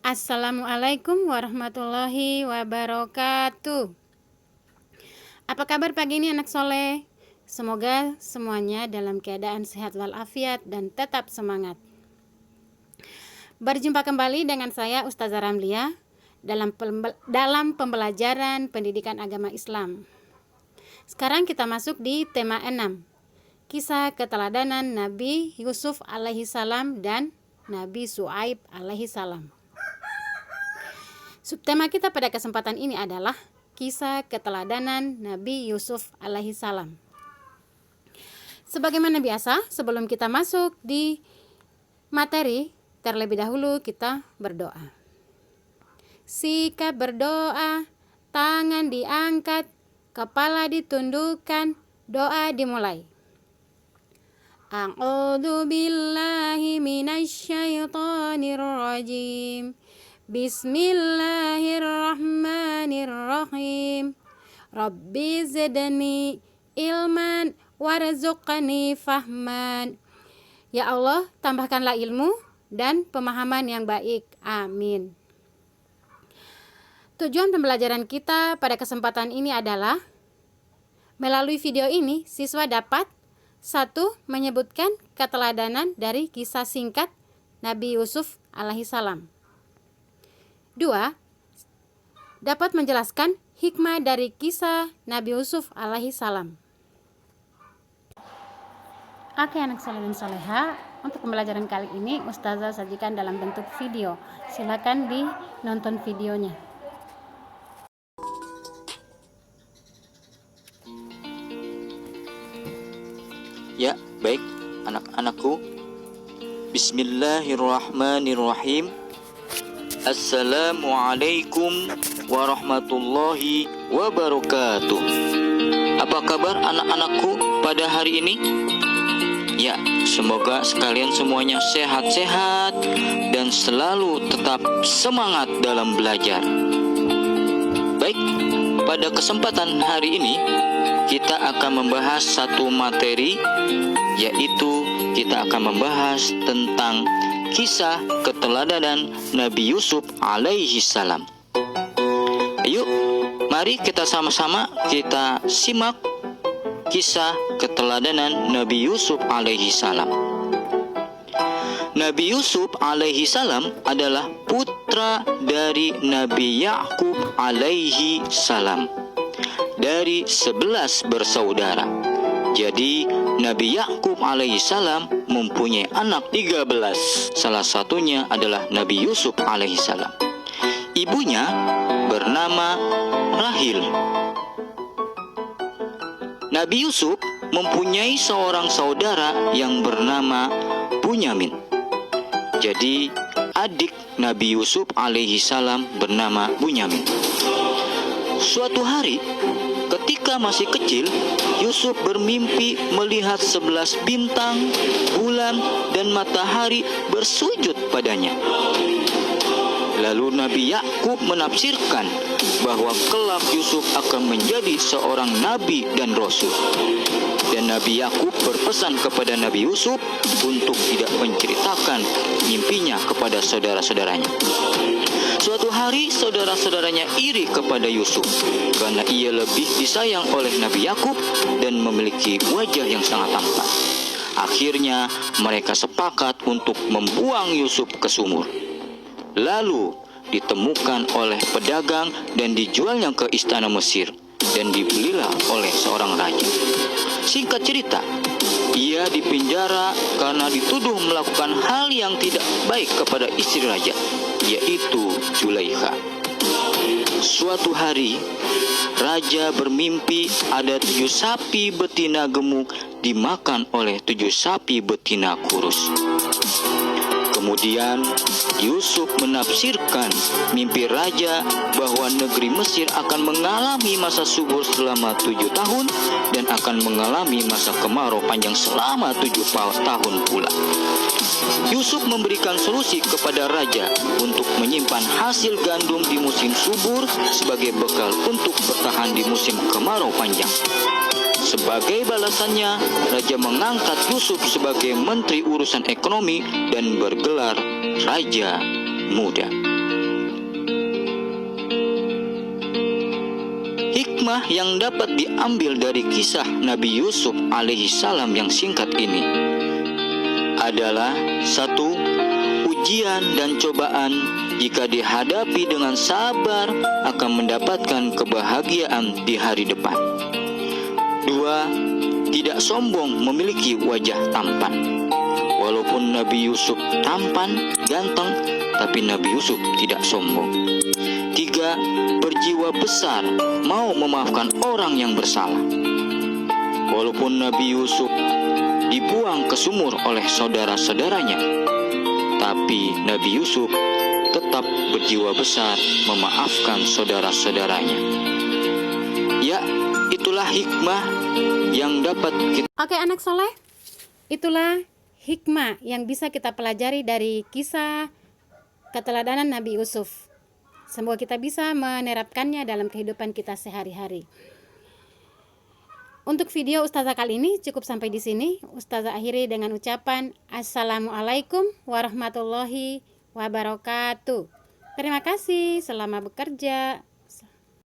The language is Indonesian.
Assalamualaikum warahmatullahi wabarakatuh. Apa kabar pagi ini anak soleh? Semoga semuanya dalam keadaan sehat walafiat dan tetap semangat. Berjumpa kembali dengan saya Ustazah Ramlia dalam pembelajaran pendidikan agama Islam. Sekarang kita masuk di tema 6, kisah keteladanan Nabi Yusuf alaihi salam dan Nabi Syuaib alaihi salam. Subtema kita pada kesempatan ini adalah kisah keteladanan Nabi Yusuf alaihi salam. Sebagaimana biasa, sebelum kita masuk di materi, terlebih dahulu kita berdoa. Sikap berdoa, tangan diangkat, kepala ditundukkan, doa dimulai. A'udzu billahi minasyaitonir rajim. Bismillahirrahmanirrahim. Rabbi zidni ilman warzuqni fahman. Ya Allah, tambahkanlah ilmu dan pemahaman yang baik. Amin. Tujuan pembelajaran kita pada kesempatan ini adalah melalui video ini siswa dapat 1. Menyebutkan keteladanan dari kisah singkat Nabi Yusuf alaihi salam. 2. Dapat menjelaskan hikmah dari kisah Nabi Yusuf alaihi salam. Oke anak soleh dan soleha, untuk pembelajaran kali ini Ustazah sajikan dalam bentuk video. Silakan dinonton videonya. Ya, baik anak-anakku. Bismillahirrahmanirrahim. Assalamualaikum warahmatullahi wabarakatuh. Apa kabar anak-anakku pada hari ini? Ya, semoga sekalian semuanya sehat-sehat dan selalu tetap semangat dalam belajar. Baik, pada kesempatan hari ini kita akan membahas satu materi, yaitu kita akan membahas tentang kisah keteladanan Nabi Yusuf alaihi salam. Ayo, mari kita sama-sama kita simak kisah keteladanan Nabi Yusuf alaihi salam. Nabi Yusuf alaihi salam adalah putra dari Nabi Yakub alaihi salam, dari 11 bersaudara. Jadi Nabi Yakub alaihi salam mempunyai anak 13. Salah satunya adalah Nabi Yusuf alaihi salam. Ibunya bernama Rahil. Nabi Yusuf mempunyai seorang saudara yang bernama Bunyamin. Jadi adik Nabi Yusuf alaihi salam bernama Bunyamin. Suatu hari ketika masih kecil, Yusuf bermimpi melihat 11 bintang, bulan, dan matahari bersujud padanya. Lalu Nabi Yakub menafsirkan bahwa kelak Yusuf akan menjadi seorang nabi dan rasul. Dan Nabi Yakub berpesan kepada Nabi Yusuf untuk tidak menceritakan mimpinya kepada saudara-saudaranya. Suatu hari saudara-saudaranya iri kepada Yusuf karena ia lebih disayang oleh Nabi Yakub dan memiliki wajah yang sangat tampan. Akhirnya mereka sepakat untuk membuang Yusuf ke sumur. Lalu ditemukan oleh pedagang dan dijualnya ke istana Mesir dan dibelilah oleh seorang raja. Singkat cerita, ia dipenjara karena dituduh melakukan hal yang tidak baik kepada istri raja, yaitu Zulaikha. Suatu hari, raja bermimpi ada 7 sapi betina gemuk dimakan oleh 7 sapi betina kurus. Kemudian Yusuf menafsirkan mimpi raja bahwa negeri Mesir akan mengalami masa subur selama 7 tahun dan akan mengalami masa kemarau panjang selama 7 tahun pula. Yusuf memberikan solusi kepada raja untuk menyimpan hasil gandum di musim subur sebagai bekal untuk bertahan di musim kemarau panjang. Sebagai balasannya, raja mengangkat Yusuf sebagai menteri urusan ekonomi dan bergelar Raja Muda. Hikmah yang dapat diambil dari kisah Nabi Yusuf alaihi salam yang singkat ini adalah: satu, ujian dan cobaan jika dihadapi dengan sabar akan mendapatkan kebahagiaan di hari depan. Dua, tidak sombong memiliki wajah tampan. Walaupun Nabi Yusuf tampan, ganteng, tapi Nabi Yusuf tidak sombong. Tiga, berjiwa besar, mau memaafkan orang yang bersalah. Walaupun Nabi Yusuf dibuang ke sumur oleh saudara-saudaranya, tapi Nabi Yusuf tetap berjiwa besar memaafkan saudara-saudaranya. Ya, itulah hikmah yang dapat kita... Oke anak soleh, itulah hikmah yang bisa kita pelajari dari kisah keteladanan Nabi Yusuf. Semoga kita bisa menerapkannya dalam kehidupan kita sehari-hari. Untuk video Ustazah kali ini cukup sampai di sini. Ustazah akhiri dengan ucapan Assalamualaikum warahmatullahi wabarakatuh. Terima kasih, selamat bekerja.